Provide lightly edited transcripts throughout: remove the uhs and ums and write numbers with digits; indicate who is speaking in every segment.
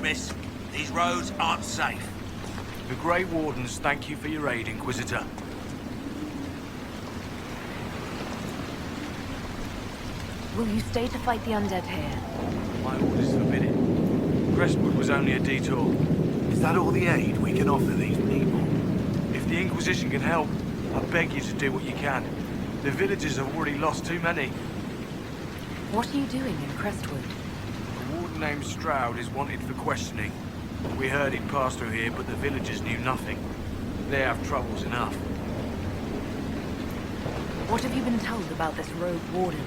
Speaker 1: miss. These roads aren't safe.
Speaker 2: The Grey Wardens thank you for your aid, Inquisitor.
Speaker 3: Will you stay to fight the undead here?
Speaker 2: My orders forbid it. Crestwood was only a detour.
Speaker 4: Is that all the aid we can offer these people?
Speaker 2: If the Inquisition can help, I beg you to do what you can. The villagers have already lost too many.
Speaker 3: What are you doing in Crestwood?
Speaker 2: A warden named Stroud is wanted for questioning. We heard he'd passed through here, but the villagers knew nothing. They have troubles enough.
Speaker 3: What have you been told about this rogue warden?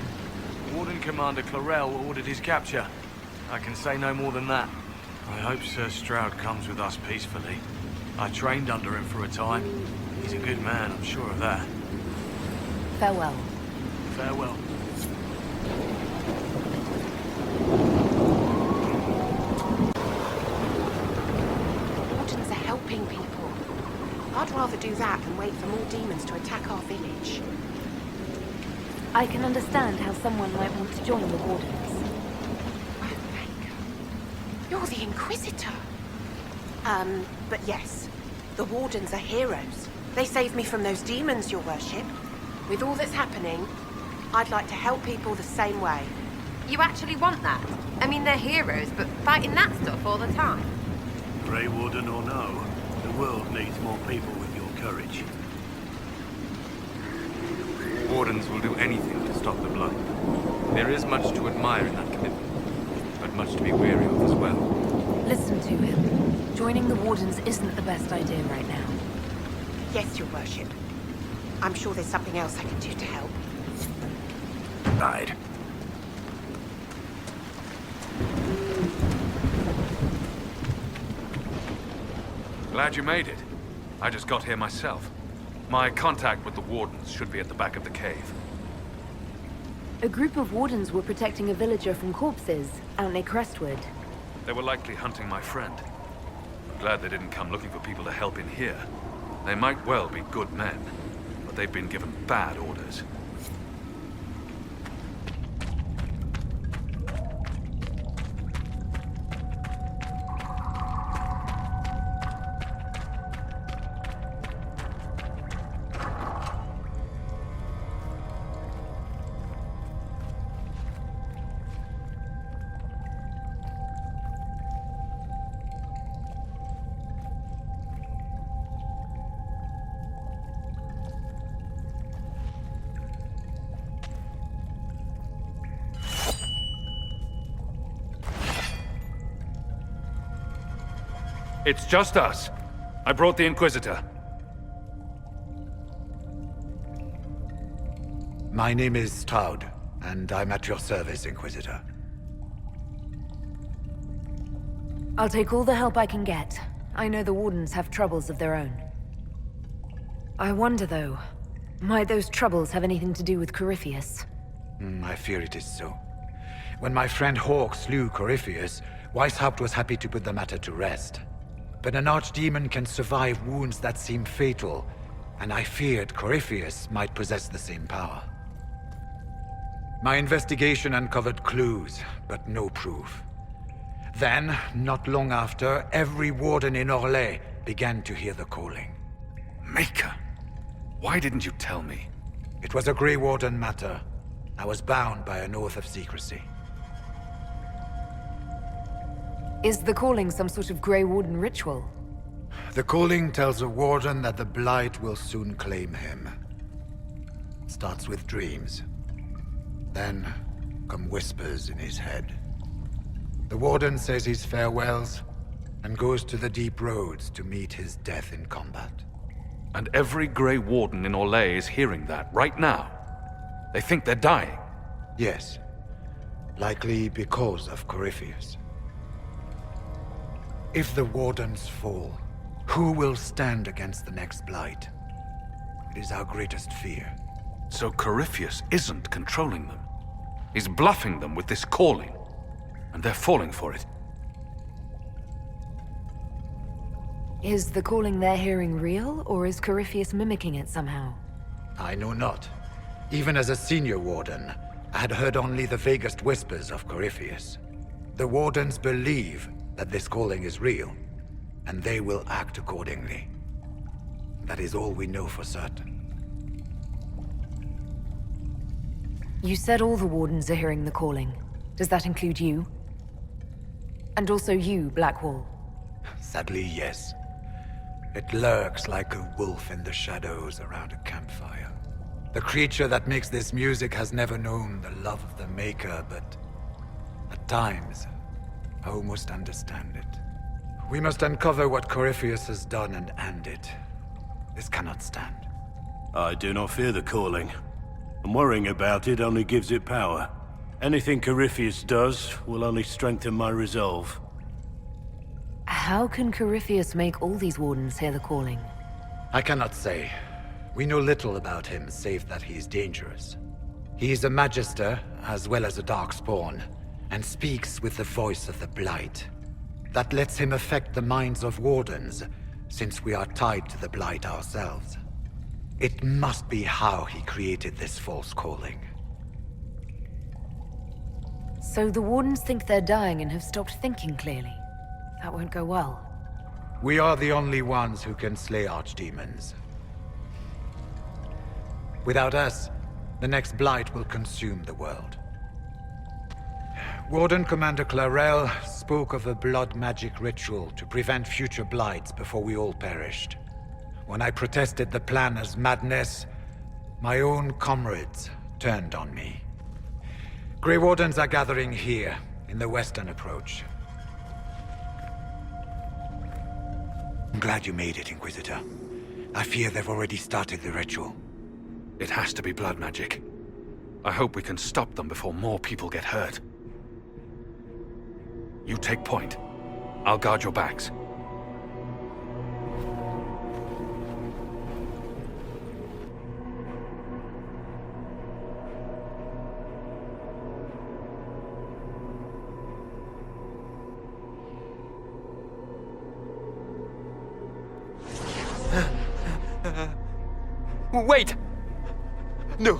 Speaker 2: Warden Commander Clarel ordered his capture. I can say no more than that. I hope Sir Stroud comes with us peacefully. I trained under him for a time. He's a good man, I'm sure of that.
Speaker 3: Farewell.
Speaker 2: Farewell.
Speaker 5: Wardens are helping people. I'd rather do that than wait for more demons to attack our village.
Speaker 3: I can understand how someone might want to join the Wardens.
Speaker 5: Well, Baker, you're the Inquisitor. But yes, the Wardens are heroes. They saved me from those demons, your worship. With all that's happening, I'd like to help people the same way.
Speaker 6: You actually want that? I mean, they're heroes, but fighting that stuff all the time.
Speaker 4: Grey Warden or no, the world needs more people with your courage.
Speaker 7: Wardens will do anything to stop the blood. There is much to admire in that commitment, but much to be wary of as well.
Speaker 3: Listen to him. Joining the Wardens isn't the best idea right now.
Speaker 5: Yes, your worship. I'm sure there's something else I can do to help.
Speaker 4: Died.
Speaker 7: Glad you made it. I just got here myself. My contact with the Wardens should be at the back of the cave.
Speaker 3: A group of Wardens were protecting a villager from corpses out near Crestwood.
Speaker 7: They were likely hunting my friend. I'm glad they didn't come looking for people to help in here. They might well be good men, but they've been given bad orders. It's just us. I brought the Inquisitor.
Speaker 4: My name is Stroud, and I'm at your service, Inquisitor.
Speaker 3: I'll take all the help I can get. I know the Wardens have troubles of their own. I wonder, though, might those troubles have anything to do with Corypheus?
Speaker 4: I fear it is so. When my friend Hawk slew Corypheus, Weishaupt was happy to put the matter to rest. But an archdemon can survive wounds that seem fatal, and I feared Corypheus might possess the same power. My investigation uncovered clues, but no proof. Then, not long after, every warden in Orlais began to hear the calling.
Speaker 7: Maker, why didn't you tell me?
Speaker 4: It was a Grey Warden matter. I was bound by an oath of secrecy.
Speaker 3: Is the calling some sort of Grey Warden ritual?
Speaker 4: The calling tells a warden that the Blight will soon claim him. Starts with dreams. Then come whispers in his head. The warden says his farewells and goes to the deep roads to meet his death in combat.
Speaker 7: And every Grey Warden in Orlais is hearing that right now. They think they're dying.
Speaker 4: Yes. Likely because of Corypheus. If the Wardens fall, who will stand against the next Blight? It is our greatest fear.
Speaker 7: So Corypheus isn't controlling them. He's bluffing them with this calling. And they're falling for it.
Speaker 3: Is the calling they're hearing real, or is Corypheus mimicking it somehow?
Speaker 4: I know not. Even as a senior Warden, I had heard only the vaguest whispers of Corypheus. The Wardens believe that this calling is real, and they will act accordingly. That is all we know for certain.
Speaker 3: You said all the Wardens are hearing the calling. Does that include you? And also you, Blackwall?
Speaker 4: Sadly, yes. It lurks like a wolf in the shadows around a campfire. The creature that makes this music has never known the love of the Maker, but at times, I almost understand it. We must uncover what Corypheus has done and end it. This cannot stand.
Speaker 8: I do not fear the calling. And worrying about it only gives it power. Anything Corypheus does will only strengthen my resolve.
Speaker 3: How can Corypheus make all these Wardens hear the calling?
Speaker 4: I cannot say. We know little about him, save that he is dangerous. He is a Magister, as well as a Darkspawn, and speaks with the voice of the Blight. That lets him affect the minds of Wardens, since we are tied to the Blight ourselves. It must be how he created this false calling.
Speaker 3: So the Wardens think they're dying and have stopped thinking clearly. That won't go well.
Speaker 4: We are the only ones who can slay archdemons. Without us, the next Blight will consume the world. Warden Commander Clarel spoke of a blood magic ritual to prevent future Blights before we all perished. When I protested the plan as madness, my own comrades turned on me. Grey Wardens are gathering here, in the western approach. I'm glad you made it, Inquisitor. I fear they've already started the ritual.
Speaker 7: It has to be blood magic. I hope we can stop them before more people get hurt. You take point. I'll guard your backs.
Speaker 9: Wait! No.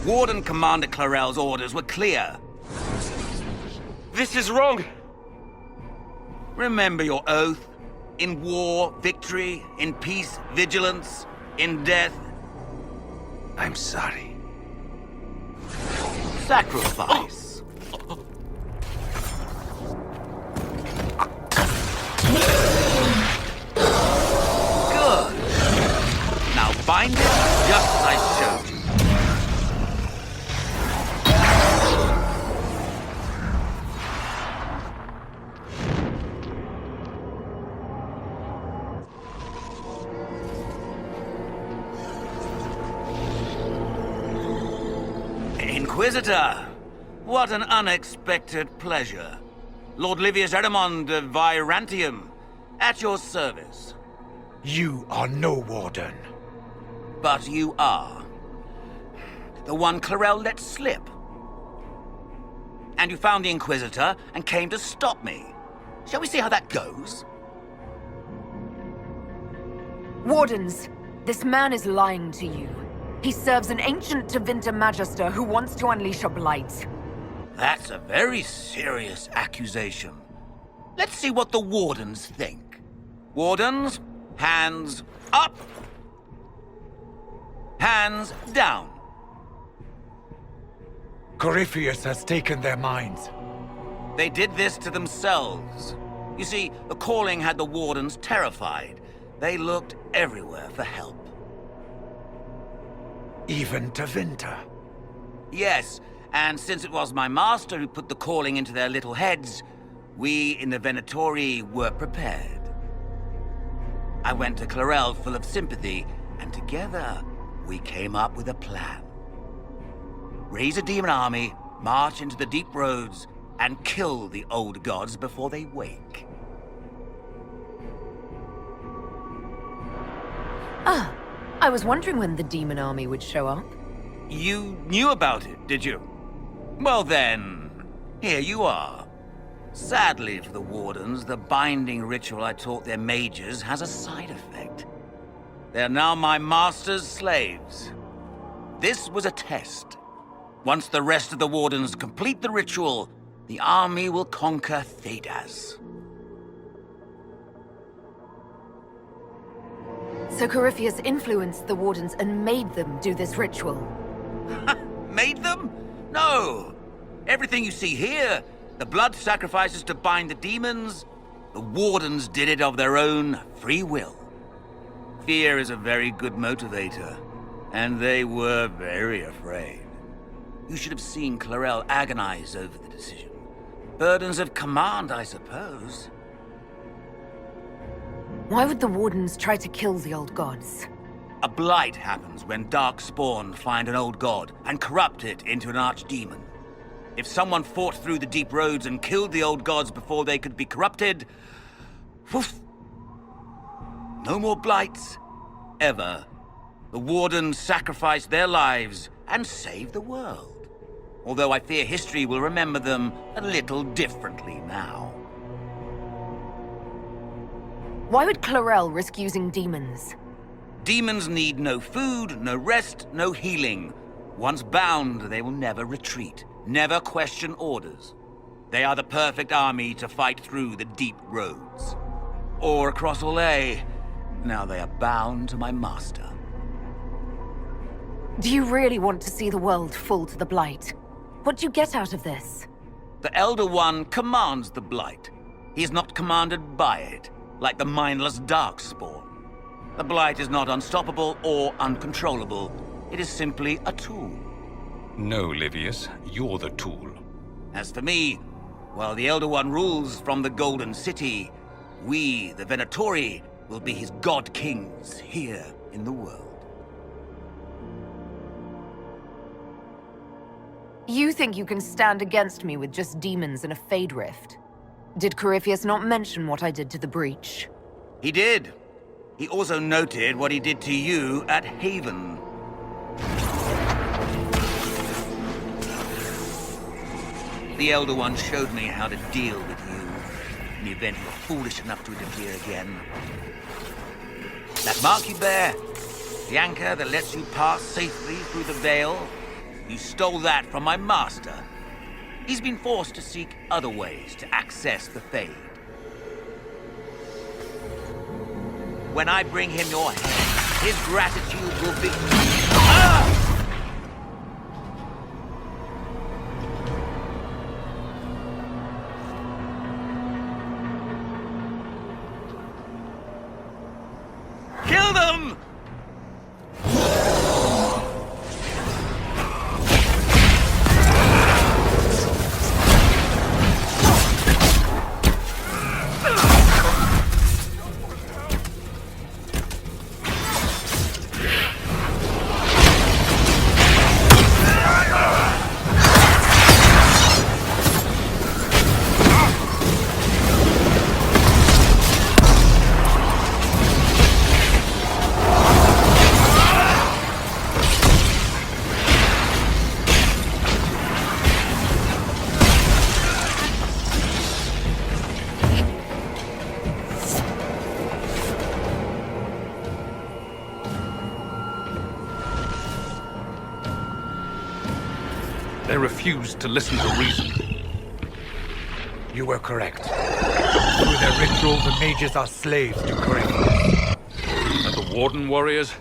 Speaker 1: Warden Commander Clarel's orders were clear.
Speaker 9: This is wrong!
Speaker 1: Remember your oath. In war, victory. In peace, vigilance. In death, I'm sorry. Sacrifice. Good. Now bind it just as I showed you. Inquisitor, what an unexpected pleasure. Lord Livius Erimond of Virantium, at your service.
Speaker 4: You are no Warden.
Speaker 1: But you are. The one Clarel let slip. And you found the Inquisitor and came to stop me. Shall we see how that goes?
Speaker 3: Wardens, this man is lying to you. He serves an ancient Tevinter Magister who wants to unleash a blight.
Speaker 1: That's a very serious accusation. Let's see what the Wardens think. Wardens, hands up. Hands down.
Speaker 4: Corypheus has taken their minds.
Speaker 1: They did this to themselves. You see, the calling had the Wardens terrified. They looked everywhere for help.
Speaker 4: Even Tevinter.
Speaker 1: Yes, and since it was my master who put the calling into their little heads, we in the Venatori were prepared. I went to Clarel full of sympathy, and together we came up with a plan. Raise a demon army, march into the deep roads, and kill the old gods before they wake.
Speaker 3: Ah, I was wondering when the demon army would show up.
Speaker 1: You knew about it, did you? Well then, here you are. Sadly for the Wardens, the binding ritual I taught their mages has a side effect. They are now my master's slaves. This was a test. Once the rest of the Wardens complete the ritual, the army will conquer Thedas.
Speaker 3: So Corypheus influenced the Wardens and made them do this ritual.
Speaker 1: Made them? No! Everything you see here, the blood sacrifices to bind the demons, the Wardens did it of their own free will. Fear is a very good motivator, and they were very afraid. You should have seen Clarel agonize over the decision. Burdens of command, I suppose.
Speaker 3: Why would the Wardens try to kill the old gods?
Speaker 1: A blight happens when dark spawn find an old god and corrupt it into an archdemon. If someone fought through the deep roads and killed the old gods before they could be corrupted, woof, no more blights, ever. The Wardens sacrificed their lives and saved the world. Although I fear history will remember them a little differently now.
Speaker 3: Why would Clarel risk using demons?
Speaker 1: Demons need no food, no rest, no healing. Once bound, they will never retreat, never question orders. They are the perfect army to fight through the deep roads. Or across Olay. Now they are bound to my master.
Speaker 3: Do you really want to see the world fall to the Blight? What do you get out of this?
Speaker 1: The Elder One commands the Blight. He is not commanded by it, like the mindless Darkspawn. The Blight is not unstoppable or uncontrollable. It is simply a tool.
Speaker 10: No, Livius, you're the tool.
Speaker 1: As for me, while the Elder One rules from the Golden City, we, the Venatori, will be his god-kings here in the world.
Speaker 3: You think you can stand against me with just demons and a Fade Rift? Did Corypheus not mention what I did to the Breach?
Speaker 1: He did. He also noted what he did to you at Haven. The Elder One showed me how to deal with you, in the event you were foolish enough to interfere again. That mark you bear, the anchor that lets you pass safely through the veil, you stole that from my master. He's been forced to seek other ways to access the Fade. When I bring him your head, his gratitude will be... Ah! Kill them!
Speaker 7: They refused to listen to reason.
Speaker 4: You were correct. Through their ritual, the mages are slaves to Corypheus.
Speaker 7: And the Warden warriors?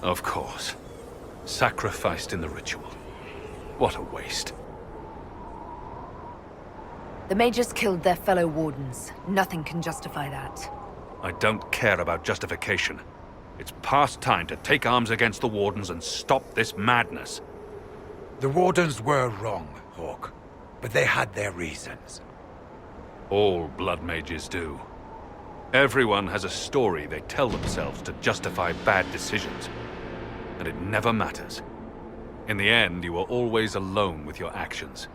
Speaker 7: Of course. Sacrificed in the ritual. What a waste.
Speaker 3: The mages killed their fellow Wardens. Nothing can justify that.
Speaker 7: I don't care about justification. It's past time to take arms against the Wardens and stop this madness.
Speaker 4: The Wardens were wrong, Hawk. But they had their reasons.
Speaker 7: All blood mages do. Everyone has a story they tell themselves to justify bad decisions. And it never matters. In the end, you are always alone with your actions.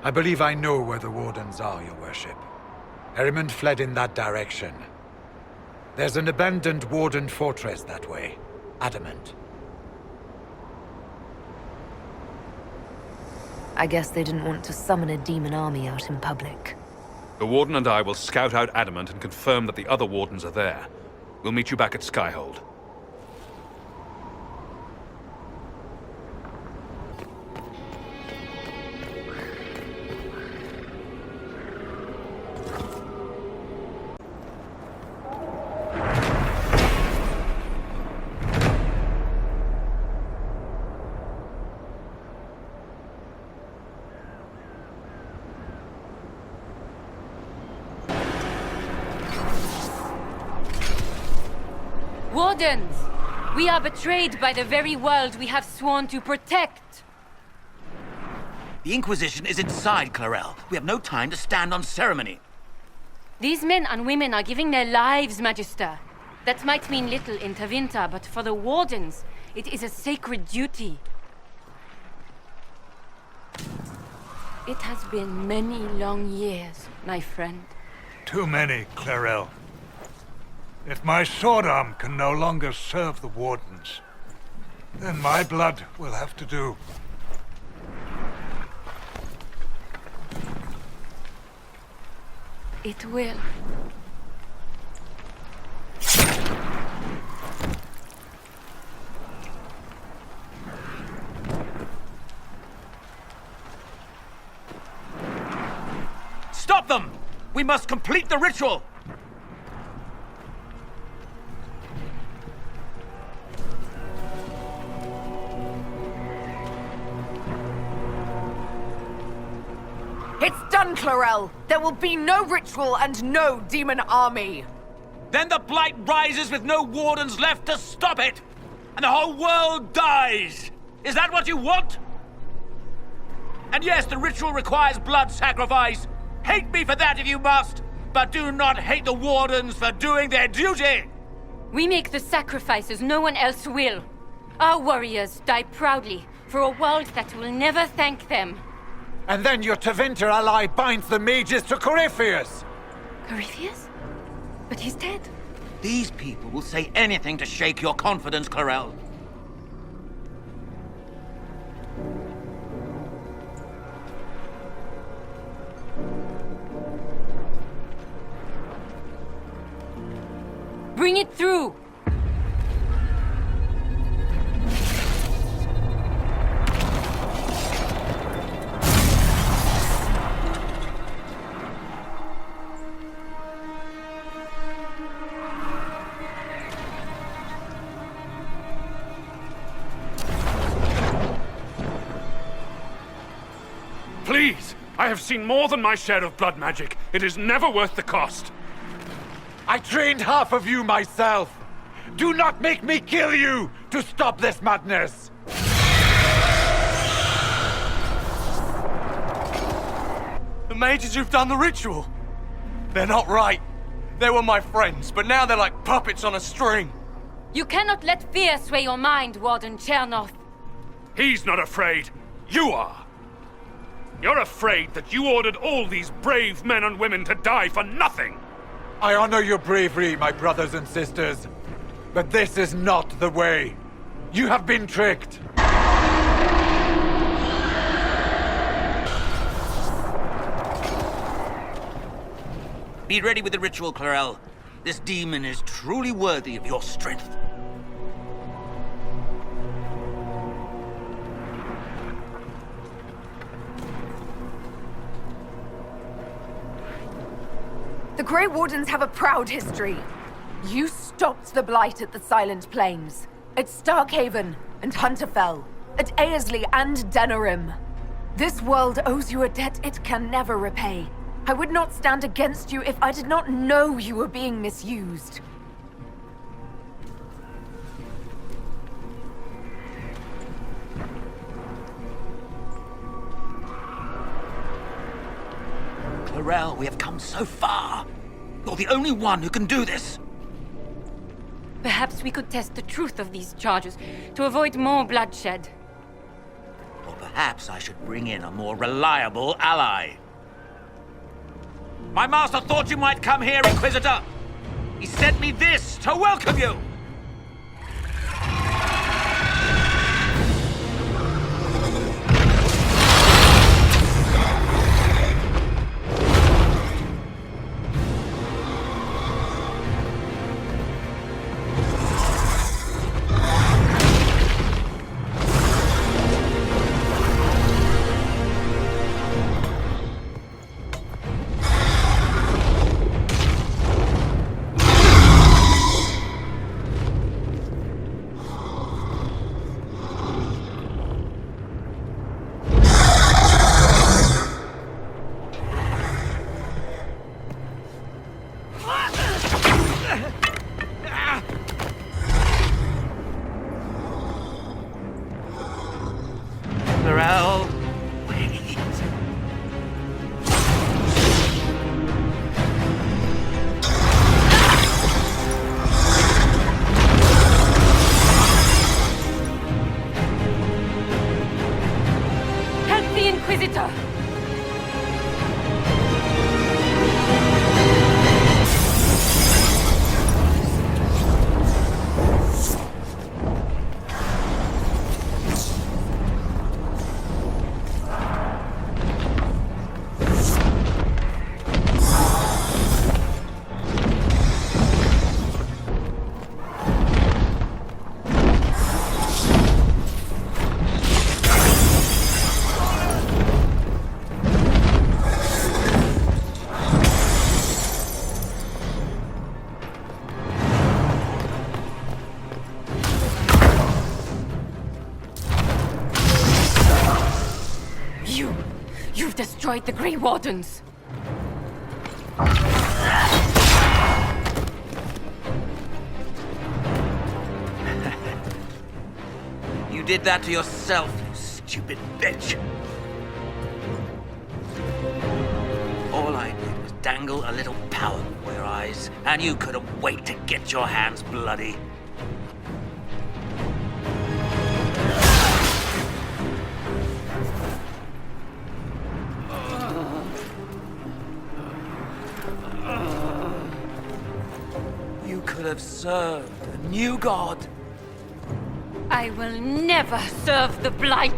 Speaker 4: I believe I know where the Wardens are, Your Worship. Erimund fled in that direction. There's an abandoned Warden fortress that way. Adamant.
Speaker 3: I guess they didn't want to summon a demon army out in public.
Speaker 7: The Warden and I will scout out Adamant and confirm that the other Wardens are there. We'll meet you back at Skyhold.
Speaker 11: Wardens! We are betrayed by the very world we have sworn to protect!
Speaker 1: The Inquisition is inside Clarel. We have no time to stand on ceremony.
Speaker 11: These men and women are giving their lives, Magister. That might mean little in Tevinter, but for the Wardens, it is a sacred duty. It has been many long years, my friend.
Speaker 12: Too many, Clarel. If my sword arm can no longer serve the Wardens, then my blood will have to do.
Speaker 11: It will.
Speaker 1: Stop them! We must complete the ritual!
Speaker 5: It's done, Clarel! There will be no ritual and no demon army!
Speaker 1: Then the Blight rises with no Wardens left to stop it! And the whole world dies! Is that what you want? And yes, the ritual requires blood sacrifice. Hate me for that if you must, but do not hate the Wardens for doing their duty!
Speaker 11: We make the sacrifices no one else will. Our warriors die proudly for a world that will never thank them.
Speaker 4: And then your Tevinter ally binds the mages to Corypheus!
Speaker 11: Corypheus? But he's dead.
Speaker 1: These people will say anything to shake your confidence, Clarel.
Speaker 11: Bring it through!
Speaker 7: Please! I have seen more than my share of blood magic. It is never worth the cost.
Speaker 4: I trained half of you myself! Do not make me kill you to stop this madness!
Speaker 2: The mages who've done the ritual. They're not right. They were my friends, but now they're like puppets on a string.
Speaker 11: You cannot let fear sway your mind, Warden Chernoff.
Speaker 7: He's not afraid. You are. You're afraid that you ordered all these brave men and women to die for nothing.
Speaker 4: I honor your bravery, my brothers and sisters. But this is not the way. You have been tricked.
Speaker 1: Be ready with the ritual, Clarel. This demon is truly worthy of your strength.
Speaker 5: The Grey Wardens have a proud history. You stopped the Blight at the Silent Plains, at Starkhaven and Hunterfell, at Aesley and Denerim. This world owes you a debt it can never repay. I would not stand against you if I did not know you were being misused.
Speaker 1: Clarel, we have come so far. You're the only one who can do this.
Speaker 11: Perhaps we could test the truth of these charges to avoid more bloodshed.
Speaker 1: Or perhaps I should bring in a more reliable ally. My master thought you might come here, Inquisitor. He sent me this to welcome you.
Speaker 11: Inquisitor! You've destroyed the Grey Wardens!
Speaker 1: You did that to yourself, you stupid bitch. All I did was dangle a little power before your eyes, and you couldn't wait to get your hands bloody. You could have served a new god.
Speaker 11: I will never serve the Blight!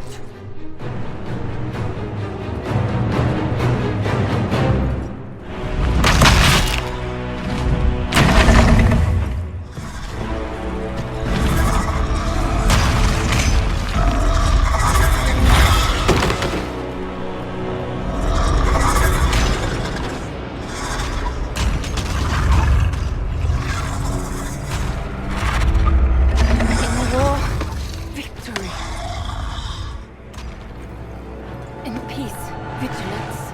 Speaker 11: In peace, vigilance.